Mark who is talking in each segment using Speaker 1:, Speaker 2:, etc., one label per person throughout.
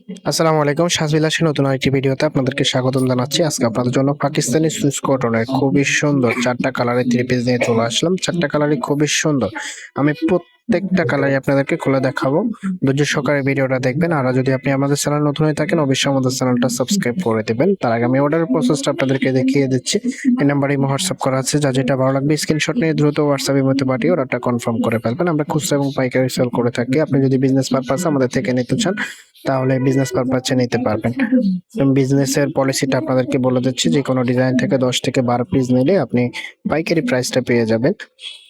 Speaker 1: আসসালামু আলাইকুম, সাজবিলাসের নতুন আরেকটি ভিডিওতে আপনাদেরকে স্বাগতম জানাচ্ছি। আজকে আপনাদের জন্য পাকিস্তানি সুইস কটনের খুবই সুন্দর 4টা কালারের থ্রি পিস নিয়ে চলে আসলাম। 4টা কালারই খুবই সুন্দর। আমি প্রত্যেকটা কালারই আপনাদেরকে খুলে দেখাবো। ধৈর্য সহকারে ভিডিওটা দেখবেন। আর যদি আপনি আমাদের চ্যানেল নতুন হয়ে থাকেন, অবশ্যই আমাদের চ্যানেলটা সাবস্ক্রাইব করে দেবেন। তার আগে আমি অর্ডারের প্রসেসটা আপনাদেরকে দেখিয়ে দিচ্ছি। এই নাম্বারে হোয়াটসঅ্যাপ করা আছে। যা যেটা ভালো লাগবে স্ক্রিনশট নিয়ে দ্রুত হোয়াটসঅ্যাপের মধ্যে পাঠিয়ে অর্ডারটা কনফার্ম করে ফেলবেন। আমরা খুচরা এবং পাইকারি সেল করে থাকি। আপনি যদি বিজনেস পারপাসে আমাদের থেকে নিতে চান, তাহলে বিজনেস পারপাসে নিতে পারবেন। বিজনেসের পলিসিটা আপনাদেরকে বলে দিচ্ছি, যে কোনো ডিজাইন থেকে 10 থেকে 12 পিস নিলে আপনি পাইকারি প্রাইসটা পেয়ে যাবেন।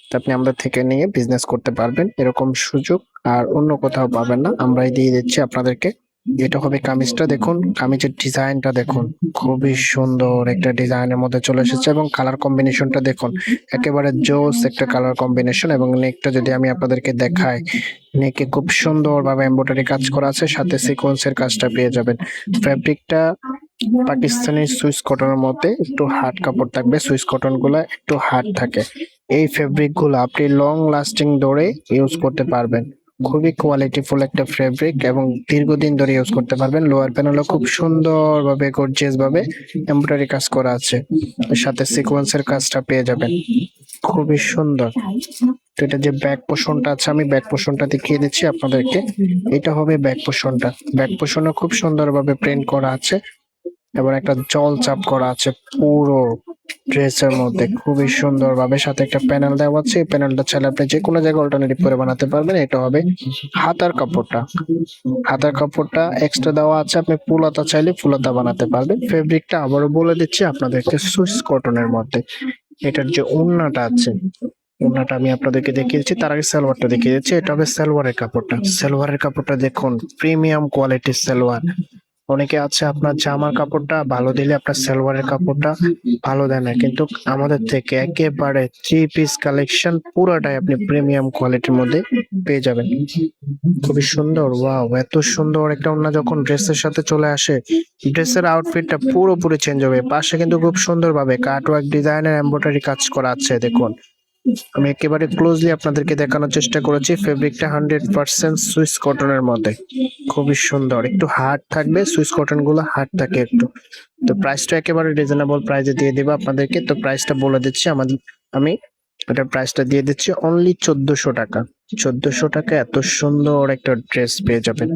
Speaker 1: তো আপনি আমাদের থেকে নিয়ে বিজনেস করতে পারবেন। এরকম সুযোগ আর অন্য কোথাও পাবেন না, আমরাই দিয়ে দিচ্ছি আপনাদেরকে। এটা হবে কামিজটা, দেখুন কামিজের ডিজাইনটা দেখুন, খুবই সুন্দর একটা ডিজাইনের মধ্যে চলে এসেছে এবং কালার কম্বিনেশনটা দেখুন, একেবারে জোস একটা কালার কম্বিনেশন। এবং নেকটা যদি আমি আপনাদেরকে দেখাই, নেকে খুব সুন্দরভাবে এমব্রয়ডারি কাজ করা আছে, সাথে সিকোয়েন্সের কাজটা পেয়ে যাবেন। ফ্যাব্রিকটা পাকিস্তানি সুইস কটনের মধ্যে একটু হার্ড কাপড় থাকবে। সুইস কটন গুলা একটু হার্ড থাকে। এই ফেব্রিক গুলো আপনি লং লাস্টিং ধরে ইউজ করতে পারবেন। খুবই কোয়ালিটিফুল একটা ফেব্রিক এবং দীর্ঘদিন ধরে ইউজ করতে পারবেন। লোয়ার প্যানেলও খুব সুন্দরভাবে গর্জিয়াস ভাবে এমব্রয়ডারি কাজ করা আছে, সাথে সিকোয়েন্সের কাজটা পেয়ে যাবেন। খুবই সুন্দর। তো এটা যে ব্যাক পোর্শনটা আছে, আমি ব্যাক পোর্শনটা দেখিয়ে দিচ্ছি আপনাদেরকে। এটা হবে ব্যাক পোর্শনটা। ব্যাক পোর্শনে খুব সুন্দরভাবে প্রিন্ট করা আছে এবং একটা জল চাপ করা আছে পুরো ড্রেসের মধ্যে, খুবই সুন্দর ভাবে। সাথে একটা প্যানেল দেওয়া আছে, এই প্যানেলটা চাইলে আপনি যে কোনো জায়গায় অল্টারনেটিভ করে বানাতে পারবেন। এটা হবে হাতার কাপড়টা। হাতার কাপড়টা এক্সট্রা দেওয়া আছে, আপনি ফুলাতা চাইলে ফুলাতা বানাতে পারবেন। ফেব্রিকটা আবারও বলে দিচ্ছি আপনাদেরকে, সুইস কটনের মধ্যে। এটার যে ওড়নাটা আছে, ওড়নাটা আমি আপনাদেরকে দেখিয়ে দিচ্ছি। তার আগে সালোয়ারটা দেখিয়ে দিচ্ছি। এটা হবে সালোয়ারের কাপড়টা। সালোয়ারের কাপড়টা দেখুন, প্রিমিয়াম কোয়ালিটির সালোয়ার। অনেকে আছে আপনার জামার কাপড়টা ভালো দিলে আপনার সালোয়ারের কাপড়টা ভালো দেয় না, কিন্তু আমাদের থেকে একেবারে থ্রি পিস কালেকশন পুরোটাই আপনি প্রিমিয়াম কোয়ালিটির মধ্যে পেয়ে যাবেন। খুবই সুন্দর। ওয়াও, এত সুন্দর একটা ওড়না যখন ড্রেসের সাথে চলে আসে, ড্রেসের আউটফিটটা পুরোপুরি চেঞ্জ হবে। পাশে কিন্তু খুব সুন্দরভাবে কাটওয়ার্ক ডিজাইনের এমব্রয়ডারি কাজ করা আছে দেখুন। আমি একেবারে ক্লোজলি আপনাদেরকে দেখানোর চেষ্টা করেছি। ফেব্রিকটা 100% সুইস কটনের মধ্যে, খুবই সুন্দর। একটু হার্ড থাকবে, সুইস কটন গুলো হার্ড থাকে একটু। তো প্রাইসটা একেবারে রিজনেবল প্রাইসে দিয়ে দেবো আপনাদেরকে। তো প্রাইসটা বলে দিচ্ছি, আমি এটার প্রাইসটা দিয়ে দিচ্ছি অনলি 1400 টাকা। 1400 টাকা এত সুন্দর একটা ড্রেস পেয়ে যাবেন।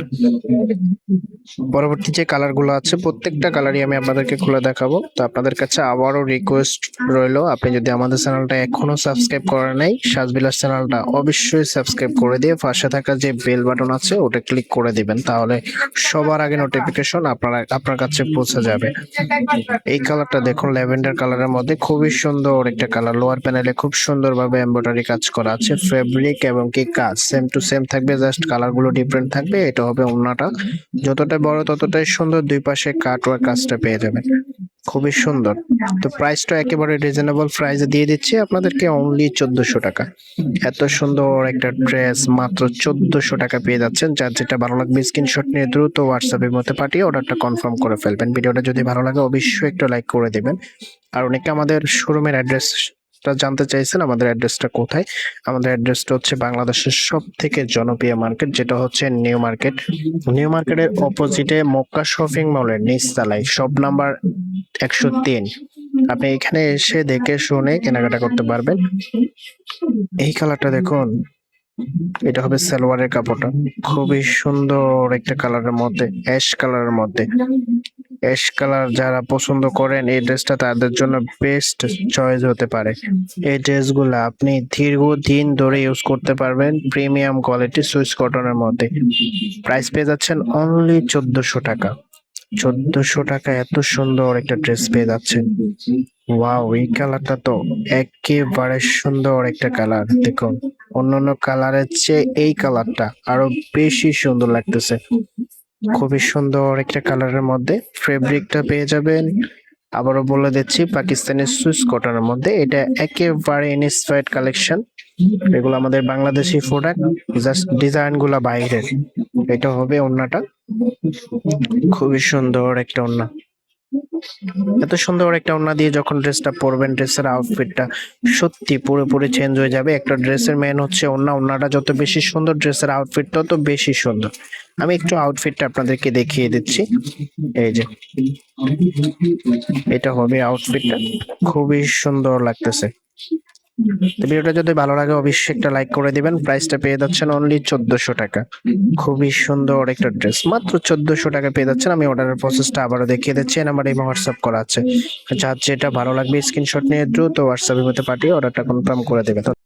Speaker 1: পরবর্তী যে কালার গুলো আছে, প্রত্যেকটা কালারই আমি আপনাদেরকে খুলে দেখাবো। তো আপনাদের কাছে আবারও রিকোয়েস্ট রইলো, আপনি যদি আমাদের চ্যানেলটা এখনো সাবস্ক্রাইব করেন নাই, সাজবিলাস চ্যানেলটা অবশ্যই সাবস্ক্রাইব করে দিয়ে পাশে থাকা যে বেল বাটন আছে ওটা ক্লিক করে দিবেন, তাহলে সবার আগে নোটিফিকেশন আপনার কাছে পৌঁছে যাবে। এই কালারটা দেখুন, ল্যাভেন্ডার কালারের মধ্যে খুবই সুন্দর একটা কালার। লোয়ার প্যানেলে খুব সুন্দর ভাবে এমব্রয়ডারি কাজ করা আছে। ফেব্রিক এবং কি কাজ সেম টু সেম থাকবে, জাস্ট কালার গুলো ডিফারেন্ট থাকবে। এটা হবে ওড়নাটা, যতটা বড় ততটাই সুন্দর। দুই পাশে কাটওয়ার্ক কাজটা পেয়ে যাবেন, খুবই সুন্দর। তো প্রাইসটা একেবারে রিজনেবল প্রাইসে দিয়ে দিচ্ছি আপনাদেরকে অনলি 1400 টাকা। এত সুন্দর একটা ড্রেস মাত্র 1400 টাকা পেয়ে যাচ্ছেন। যার যেটা ভালো লাগবে স্ক্রিনশট নিয়ে দ্রুত হোয়াটসঅ্যাপের মধ্যে পাঠিয়ে অর্ডারটা কনফার্ম করে ফেলবেন। ভিডিওটা যদি ভালো লাগে অবশ্যই একটা লাইক করে দিবেন। আর অনেকে আমাদের শোরুমের অ্যাড্রেসটা জানতে চাইছেন, আমাদের অ্যাড্রেসটা কোথায়। আমাদের অ্যাড্রেসটা হচ্ছে বাংলাদেশের সব থেকে জনপ্রিয় মার্কেট, যেটা হচ্ছে নিউ মার্কেট। নিউ মার্কেটের অপোজিটে মক্কা শপিং মলের নিচতলায় শপ নাম্বার 103। আপনি এখানে এসে দেখে শুনে কেনাকাটা করতে পারবেন। এই কালারটা দেখুন, এটা হবে সালোয়ারের কাপড়টা। খুবই সুন্দর একটা কালারের মধ্যে, অ্যাশ কালারের মধ্যে। অ্যাশ কালার যারা পছন্দ করেন, এই ড্রেসটা তাদের জন্য বেস্ট চয়েস হতে পারে। এই ড্রেসগুলো আপনি দীর্ঘদিন ধরে ইউজ করতে পারবেন, প্রিমিয়াম কোয়ালিটি সুইস কটনের মধ্যে। প্রাইস পেয়ে যাচ্ছেন অনলি 1400 টাকা। 1400 টাকা এত সুন্দর একটা ড্রেস পেয়ে যাচ্ছেন। ওয়াও, এই কালারটা তো একেবারে সুন্দর একটা কালার। দেখুন, অন্যান্য কালারের চেয়ে এই কালারটা আরো বেশি সুন্দর লাগতেছে। খুবই সুন্দর একটা কালারের মধ্যে ফেব্রিকটা পেয়ে যাবেন। আবারও বলে দিচ্ছি, পাকিস্তানি সুইস কটনের মধ্যে। এটা একেবারে ইনস্পায়ার্ড কালেকশন। এগুলো আমাদের বাংলাদেশি প্রোডাক্ট, জাস্ট ডিজাইন গুলা বাইরের। এটা হবে ওড়নাটা, খুবই সুন্দর একটা ওড়না। এত সুন্দর একটা ওড়না দিয়ে যখন ড্রেসটা পরবেন, ড্রেসের আউটফিটটা সত্যি পুরোপুরি চেঞ্জ হয়ে যাবে। একটা ড্রেসের মেন হচ্ছে ওড়না, ওড়নাটা যত বেশি সুন্দর ড্রেসের আউটফিট তত বেশি সুন্দর। আমি একটু আউটফিটটা আপনাদেরকে দেখিয়ে দিচ্ছি। এই যে এটা হবে আউটফিটটা, খুবই সুন্দর লাগতেছে। তো ভিডিওটা যদি ভালো লাগে অবশ্যই একটা লাইক করে দিবেন। প্রাইসটা পেয়ে যাচ্ছেন অনলি 1400 টাকা। খুবই সুন্দর একটা ড্রেস, মাত্র 1400 টাকা পেয়ে যাচ্ছেন। আমি অর্ডারের প্রসেসটা আবারও দেখিয়ে দিচ্ছি। আমার এই হোয়াটসঅ্যাপ করা আছে, যার যেটা ভালো লাগবে স্ক্রিনশট নিয়ে দ্রুত হোয়াটসঅ্যাপের মধ্যে পাঠিয়ে অর্ডারটা কনফার্ম করে দেবেন।